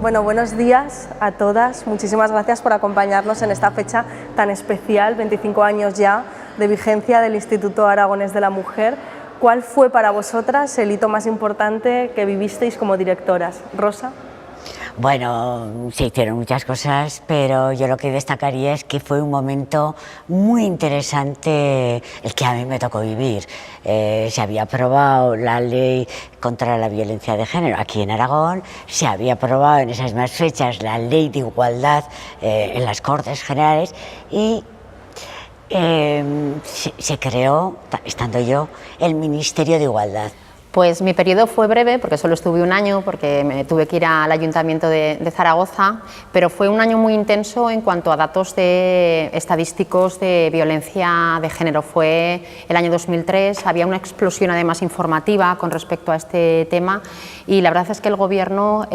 Bueno, buenos días a todas. Muchísimas gracias por acompañarnos en esta fecha tan especial, 25 años ya de vigencia del Instituto Aragonés de la Mujer. ¿Cuál fue para vosotras el hito más importante que vivisteis como directoras? Rosa. Bueno, se hicieron muchas cosas, pero yo lo que destacaría es que fue un momento muy interesante el que a mí me tocó vivir. Se había aprobado la ley contra la violencia de género aquí en Aragón, se había aprobado en esas mismas fechas la ley de igualdad en las Cortes Generales y se creó, estando yo, el Ministerio de Igualdad. Pues mi periodo fue breve, porque solo estuve un año, porque me tuve que ir al Ayuntamiento de Zaragoza, pero fue un año muy intenso en cuanto a datos estadísticos de violencia de género. Fue el año 2003, había una explosión además informativa con respecto a este tema y la verdad es que el Gobierno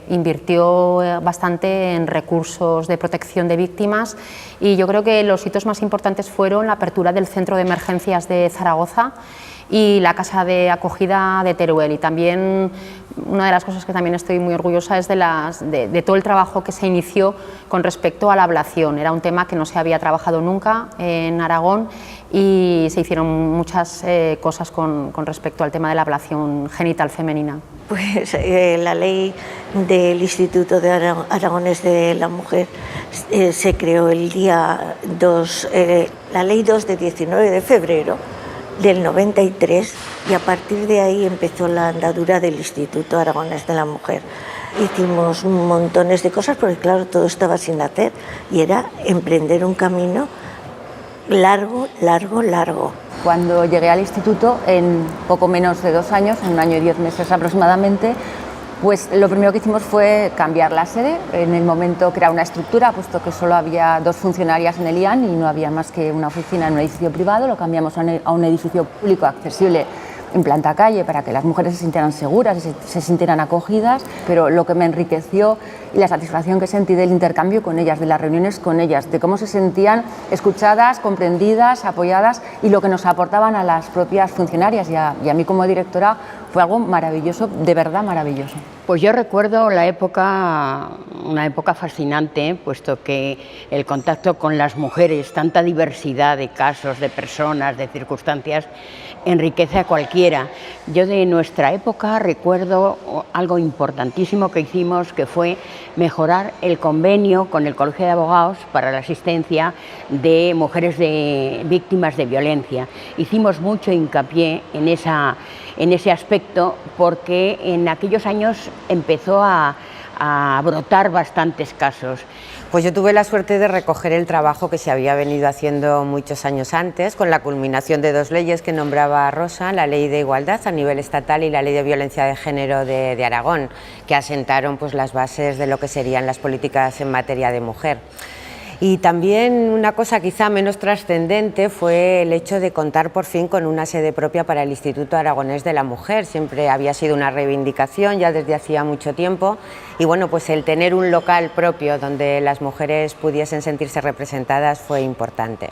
invirtió bastante en recursos de protección de víctimas y yo creo que los hitos más importantes fueron la apertura del Centro de Emergencias de Zaragoza y la casa de acogida de Teruel. Y también una de las cosas que también estoy muy orgullosa es de todo el trabajo que se inició con respecto a la ablación. Era un tema que no se había trabajado nunca en Aragón y se hicieron muchas cosas con respecto al tema de la ablación genital femenina. Pues la ley del Instituto de Aragonés de la Mujer se creó el día 2, la ley 2 de 19 de febrero del 93 y a partir de ahí empezó la andadura del Instituto Aragonés de la Mujer. Hicimos montones de cosas porque claro, todo estaba sin hacer y era emprender un camino largo. Cuando llegué al instituto, en poco menos de 2 años, en 1 año y 10 meses aproximadamente, pues lo primero que hicimos fue cambiar la sede, en el momento crear una estructura, puesto que solo había 2 funcionarias en el IAN y no había más que una oficina en un edificio privado, lo cambiamos a un edificio público accesible en planta calle para que las mujeres se sintieran seguras y se sintieran acogidas, pero lo que me enriqueció y la satisfacción que sentí del intercambio con ellas, de las reuniones con ellas, de cómo se sentían escuchadas, comprendidas, apoyadas y lo que nos aportaban a las propias funcionarias y a mí como directora fue algo maravilloso, de verdad maravilloso. Pues yo recuerdo una época fascinante, puesto que el contacto con las mujeres, tanta diversidad de casos, de personas, de circunstancias, enriquece a cualquiera. Yo de nuestra época recuerdo algo importantísimo que hicimos, que fue mejorar el convenio con el Colegio de Abogados para la asistencia de mujeres víctimas de violencia. Hicimos mucho hincapié en ese aspecto porque en aquellos años empezó a brotar bastantes casos. Pues yo tuve la suerte de recoger el trabajo que se había venido haciendo muchos años antes, con la culminación de 2 leyes que nombraba Rosa, la Ley de Igualdad a nivel estatal y la Ley de Violencia de Género de Aragón, que asentaron pues, las bases de lo que serían las políticas en materia de mujer. Y también una cosa quizá menos trascendente fue el hecho de contar por fin con una sede propia para el Instituto Aragonés de la Mujer. Siempre había sido una reivindicación ya desde hacía mucho tiempo y bueno, pues el tener un local propio donde las mujeres pudiesen sentirse representadas fue importante.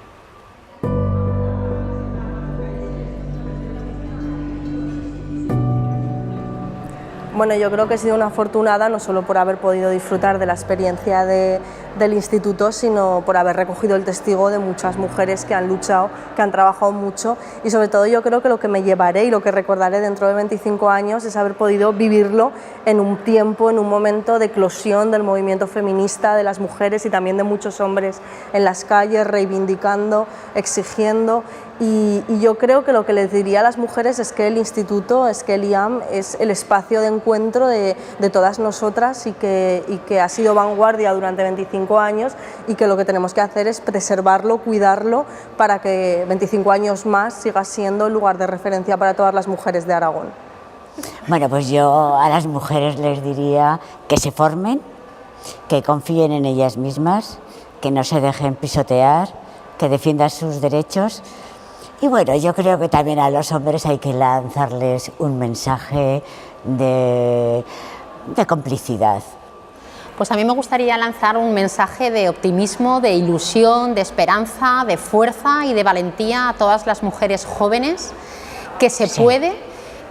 Bueno, yo creo que he sido una afortunada no solo por haber podido disfrutar de la experiencia del instituto, sino por haber recogido el testigo de muchas mujeres que han luchado, que han trabajado mucho y sobre todo yo creo que lo que me llevaré y lo que recordaré dentro de 25 años es haber podido vivirlo en un tiempo, en un momento de eclosión del movimiento feminista, de las mujeres y también de muchos hombres en las calles reivindicando, exigiendo. Y yo creo que lo que les diría a las mujeres es que el instituto, es que el IAM es el espacio de encuentro de todas nosotras y que ha sido vanguardia durante 25 años y que lo que tenemos que hacer es preservarlo, cuidarlo para que 25 años más siga siendo el lugar de referencia para todas las mujeres de Aragón. Bueno, pues yo a las mujeres les diría que se formen, que confíen en ellas mismas, que no se dejen pisotear, que defiendan sus derechos. Y bueno, yo creo que también a los hombres hay que lanzarles un mensaje de complicidad. Pues a mí me gustaría lanzar un mensaje de optimismo, de ilusión, de esperanza, de fuerza y de valentía a todas las mujeres jóvenes, que se puede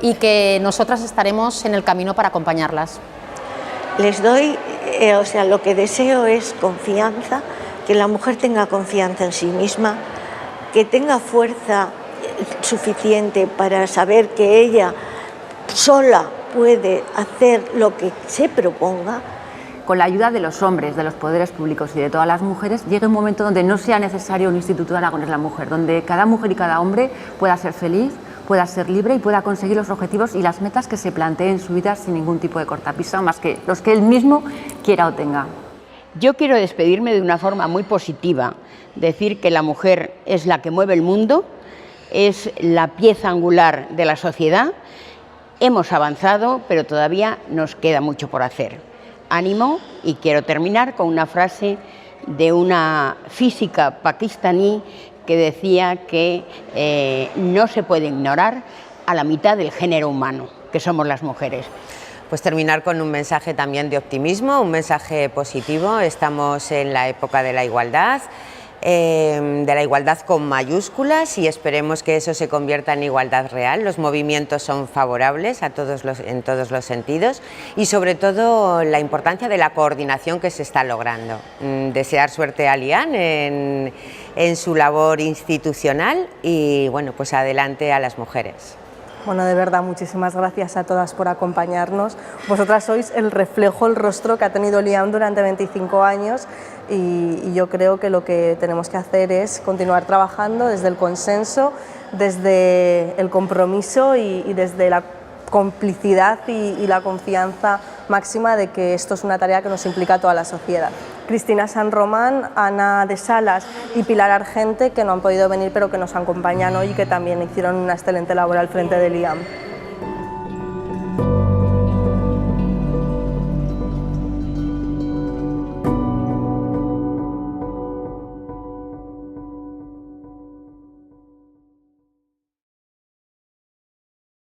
y que nosotras estaremos en el camino para acompañarlas. Les doy, o sea, lo que deseo es confianza, que la mujer tenga confianza en sí misma, que tenga fuerza suficiente para saber que ella sola puede hacer lo que se proponga. Con la ayuda de los hombres, de los poderes públicos y de todas las mujeres, llegue un momento donde no sea necesario un Instituto de Aragonés la Mujer, donde cada mujer y cada hombre pueda ser feliz, pueda ser libre y pueda conseguir los objetivos y las metas que se plantee en su vida sin ningún tipo de cortapisa, más que los que él mismo quiera o tenga. Yo quiero despedirme de una forma muy positiva, decir que la mujer es la que mueve el mundo, es la pieza angular de la sociedad. Hemos avanzado, pero todavía nos queda mucho por hacer. Ánimo, y quiero terminar con una frase de una física pakistaní que decía que no se puede ignorar a la mitad del género humano, que somos las mujeres. Pues terminar con un mensaje también de optimismo, un mensaje positivo. Estamos en la época de la igualdad con mayúsculas, y esperemos que eso se convierta en igualdad real. Los movimientos son favorables en todos los sentidos, y sobre todo la importancia de la coordinación que se está logrando. Desear suerte a Lian en su labor institucional, y bueno, pues adelante a las mujeres. Bueno, de verdad, muchísimas gracias a todas por acompañarnos. Vosotras sois el reflejo, el rostro que ha tenido Lian durante 25 años, y yo creo que lo que tenemos que hacer es continuar trabajando desde el consenso, desde el compromiso y desde la complicidad y la confianza máxima de que esto es una tarea que nos implica a toda la sociedad. Cristina San Román, Ana de Salas y Pilar Argente, que no han podido venir pero que nos acompañan hoy y que también hicieron una excelente labor al frente de Lian.